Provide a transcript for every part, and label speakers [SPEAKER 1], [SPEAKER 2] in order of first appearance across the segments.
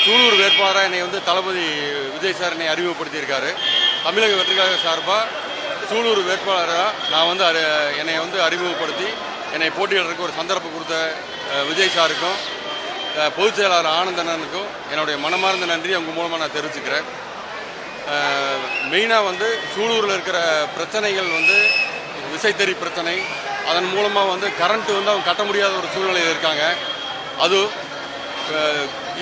[SPEAKER 1] சூலூர் வேட்பாளராக என்னை வந்து தளபதி விஜய் சார் என்னை அறிமுகப்படுத்தியிருக்காரு. தமிழக வெற்றிக்கழக சார்பாக சூலூர் வேட்பாளராக நான் வந்து என்னை வந்து அறிமுகப்படுத்தி என்னை போட்டியிடுறதுக்கு ஒரு சந்தர்ப்பம் கொடுத்த விஜய் சாருக்கும் பொதுச் செயலாளர் ஆனந்தனனுக்கும் என்னுடைய மனமார்ந்த நன்றி அவங்க மூலமாக நான் தெரிவிச்சுக்கிறேன். மெயினாக வந்து சூலூரில் இருக்கிற பிரச்சனைகள் வந்து விசைத்தறி பிரச்சனை, அதன் மூலமாக வந்து கரண்ட்டு வந்து அவங்க கட்ட முடியாத ஒரு சூழ்நிலையில் இருக்காங்க. அது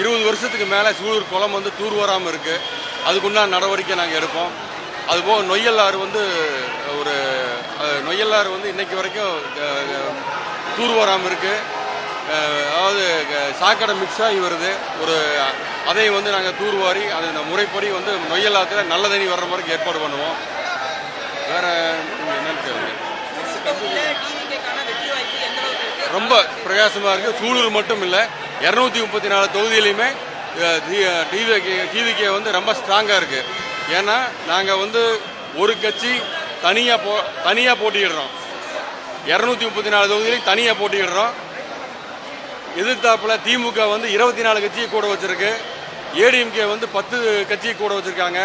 [SPEAKER 1] 20 வருஷத்துக்கு மேலே சூலூர் குளம் வந்து தூர் வராமல் இருக்குது. அதுக்குண்டான நடவடிக்கை நாங்கள் எடுப்போம். அதுபோக நொய்யலாறு வந்து நொய்யலாறு வந்து இன்றைக்கு வரைக்கும் தூர் வராமல் இருக்குது. அதாவது சாக்கடை மிக்ஸ் ஆகி வருது. அதை வந்து நாங்கள் தூர்வாரி அது இந்த முறைப்படி வந்து நொய்யலாத்தில் நல்ல தண்ணி வர்ற மாதிரி ஏற்பாடு பண்ணுவோம். வேறு என்னன்னு தெரியுங்க, ரொம்ப பிரகாசமாக இருக்குது. சூலூர் மட்டும் இல்லை, 234 தொகுதியிலையுமே டிவிகே வந்து ரொம்ப ஸ்ட்ராங்காக இருக்குது. ஏன்னா நாங்கள் வந்து ஒரு கட்சி தனியாக போட்டியிடுறோம். 234 தொகுதியிலையும் தனியாக போட்டியிடுறோம். எதிர்த்தாப்பில் திமுக வந்து 24 கட்சியை கூட வச்சுருக்கு. ஏடிஎம்கே வந்து 10 கட்சியை கூட வச்சுருக்காங்க.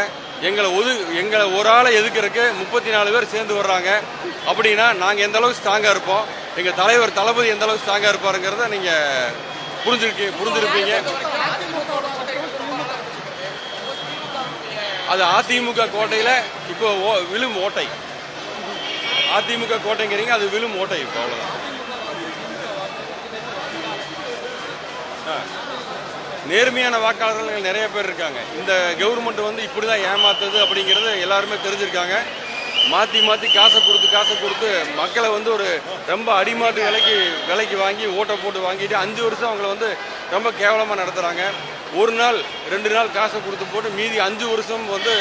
[SPEAKER 1] எங்களை ஒரு ஆளை எதுக்கிறதுக்கு 34 பேர் சேர்ந்து வர்றாங்க. அப்படின்னா நாங்கள் எந்த அளவுக்கு ஸ்ட்ராங்காக இருப்போம், எங்கள் தலைவர் தளபதி எந்த அளவுக்கு ஸ்ட்ராங்காக இருப்பாருங்கிறத நீங்கள் புரிஞ்சிருப்பீங்க. அது அதிமுக கோட்டையில் இப்போ விழும் ஓட்டை. அதிமுக கோட்டைங்கிறீங்க, அது விழும் ஓட்டை. இப்போ அவ்வளோதான். நேர்மையான வாக்காளர்கள் நிறைய பேர் இருக்காங்க. இந்த கவர்மெண்ட் வந்து இப்படி தான் ஏமாத்துது அப்படிங்கிறது எல்லாருமே தெரிஞ்சிருக்காங்க. மாற்றி காசை கொடுத்து மக்களை வந்து ஒரு ரொம்ப அடிமாட்டு விலைக்கு வாங்கி ஓட்டை போட்டு வாங்கிட்டு 5 வருஷம் அவங்கள வந்து ரொம்ப கேவலமாக நடத்துகிறாங்க. ஒரு நாள் 2 நாள் காசை போட்டு மீதி 5 வருஷம் வந்து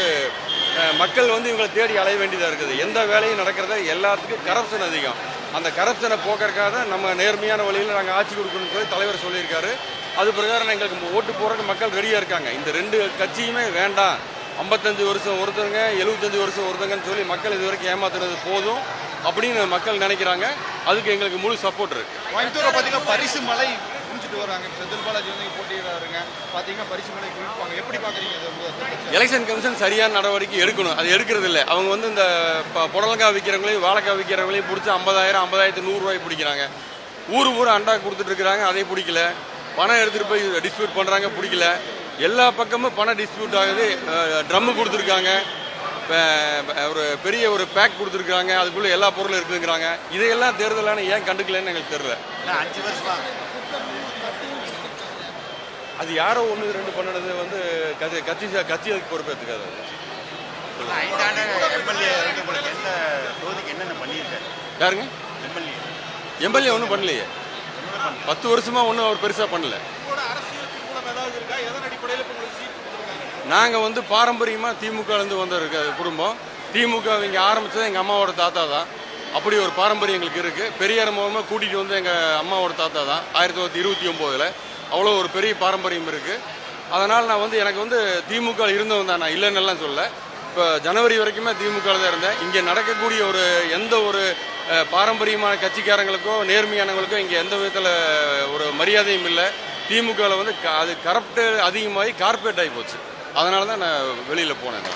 [SPEAKER 1] மக்கள் வந்து இவங்களை தேடி அலைய வேண்டியதாக இருக்குது. எந்த வேலையும் நடக்கிறத எல்லாத்துக்கும் கரப்ஷன் அதிகம். அந்த கரப்ஷனை போக்குறதுக்காக தான் நம்ம நேர்மையான வழியில் நாங்கள் ஆட்சி கொடுக்கணும்னு சொல்லி தலைவர் சொல்லியிருக்காரு. அது பிரகாரம் எங்களுக்கு ஓட்டு போகிறதுக்கு மக்கள் ரெடியாக இருக்காங்க. இந்த 2 கட்சியுமே வேண்டாம், 55 வருஷம் ஒருத்தருங்க 75 வருஷம் ஒருத்தங்கன்னு சொல்லி மக்கள் இது வரைக்கும் ஏமாத்துறது போதும் அப்படின்னு மக்கள் நினைக்கிறாங்க. அதுக்கு எங்களுக்கு முழு சப்போர்ட் இருக்கு.
[SPEAKER 2] கோயம்புத்தூரை பார்த்தீங்கன்னா பரிசு மலை குடிச்சிட்டு வராங்க. செந்தில் பாலாஜி வந்து போட்டியிடாருங்க, பார்த்தீங்கன்னா பரிசு மலை குடிப்பாங்க. எப்படி பார்க்குறீங்க?
[SPEAKER 1] எலெக்ஷன் கமிஷன் சரியான நடவடிக்கை எடுக்கணும். அது எடுக்கிறது இல்லை. அவங்க வந்து இந்த புடலங்காய் விற்கிறவங்களையும் வாழைக்காய் விற்கிறவங்களையும் பிடிச்சி 50,000 50,100 ரூபாய் பிடிக்கிறாங்க. ஊர் அண்டா கொடுத்துட்டு இருக்கிறாங்க, அதை பிடிக்கல. பணம் எடுத்துகிட்டு போய் டிஸ்பியூட் பண்ணுறாங்க, பிடிக்கல. எல்லா பக்கமும் பணம் டிஸ்பியூட் ஆகுது. ட்ரம்மு கொடுத்துருக்காங்க, ஒரு பெரிய பேக் கொடுத்துருக்காங்க, அதுக்குள்ளே எல்லா பொருளும் இருக்குங்கிறாங்க. இதையெல்லாம் தேர்தலான ஏன் கண்டுக்கலன்னு எங்களுக்கு தெரியல.
[SPEAKER 2] 5 வருஷமா
[SPEAKER 1] அது யாரோ 1 2 பண்ணது வந்து கட்சி அதுக்கு பொறுப்பேற்றுக்காது. யாருங்க எம்எல்ஏ ஒன்றும் பண்ணலையே. 10 வருஷமா ஒன்றும் அவர் பெருசாக பண்ணல. நாங்கள் வந்து பாரம்பரியமாக திமுகலேருந்து வந்த குடும்பம். திமுக இங்கே ஆரம்பித்தது எங்கள் அம்மாவோட தாத்தா தான். அப்படி ஒரு பாரம்பரியம் எங்களுக்கு இருக்குது. பெரியார் மூலமாக கூட்டிகிட்டு வந்து எங்கள் அம்மாவோட தாத்தா தான் 1929. அவ்வளோ ஒரு பெரிய பாரம்பரியம் இருக்குது. அதனால் நான் வந்து எனக்கு வந்து திமுக இருந்தவன் தான், நான் இல்லைன்னெல்லாம் சொல்ல. இப்போ ஜனவரி வரைக்குமே திமுக தான் இருந்தேன். இங்கே நடக்கக்கூடிய எந்த ஒரு பாரம்பரியமான கட்சிக்காரங்களுக்கோ நேர்மையானவங்களுக்கோ இங்கே எந்த விதத்தில் ஒரு மரியாதையும் இல்லை. திமுகவில் வந்து அது கரப்ட் அதிகமாகி கார்பரேட் ஆகி போச்சு. அதனால தான் நான் வெளியில் போனேன்.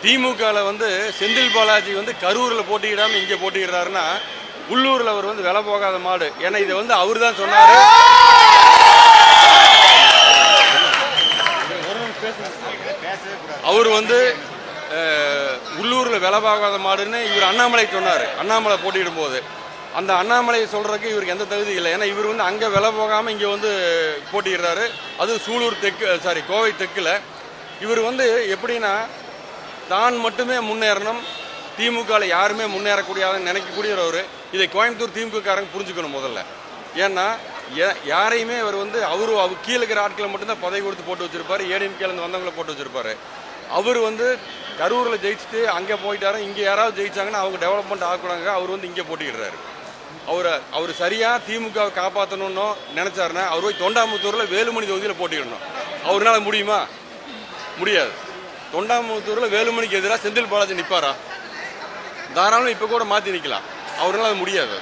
[SPEAKER 1] திமுகவில் வந்து செந்தில் பாலாஜி வந்து கரூரில் போட்டியிடாமல் இங்கே போட்டியிடுறாருன்னா உள்ளூரில் அவர் வந்து விலை போகாத மாடு. ஏன்னா இதை வந்து அவர் தான் சொன்னார். அவர் வந்து உள்ளூரில் விலை போகாத மாடுன்னு இவர் அண்ணாமலை சொன்னார். அண்ணாமலை போட்டியிடும் போது அந்த அண்ணாமலை சொல்கிறதுக்கு இவருக்கு எந்த தகுதி இல்லை. ஏன்னா இவர் வந்து அங்கே விலை போகாமல் இங்கே வந்து போட்டியிடுறாரு. அது சூலூர் கோவை தெற்கில். இவர் வந்து எப்படின்னா தான் மட்டுமே முன்னேறணும், திமுகவில் யாருமே முன்னேறக்கூடியதுன்னு நினைக்கக்கூடியவர். இதை கோயம்புத்தூர் திமுககாரங்க புரிஞ்சுக்கணும் முதல்ல. ஏன்னா யாரையுமே அவர் வந்து அவர் கீழே இருக்கிற ஆட்களை மட்டும்தான் பதவி கொடுத்து போட்டு வச்சிருப்பாரு. ஏடிஎம்கேலேருந்து வந்தவங்களை போட்டு வச்சிருப்பாரு. அவர் வந்து கரூரில் ஜெயிச்சுட்டு அங்கே போயிட்டாரு. இங்கே யாராவது ஜெயிச்சாங்கன்னா அவங்க டெவலப்மெண்ட் ஆகக்கூடாங்க. அவர் வந்து இங்கே போட்டிடுறாரு. அவர் சரியாக திமுகவை காப்பாற்றணும்னு நினச்சாருன்னா அவர் போய் தொண்டாமுத்தூரில் வேலுமணி தொகுதியில் போட்டிடணும். அவரால் முடியுமா? முடியாது. தொண்டாமுத்தூரில் வேலுமணிக்கு எதிராக செந்தில் பாலாஜி நிற்பாரா? தாராளம் இப்போ கூட மாற்றி நிற்கலாம். அவர்களால் அது முடியாது.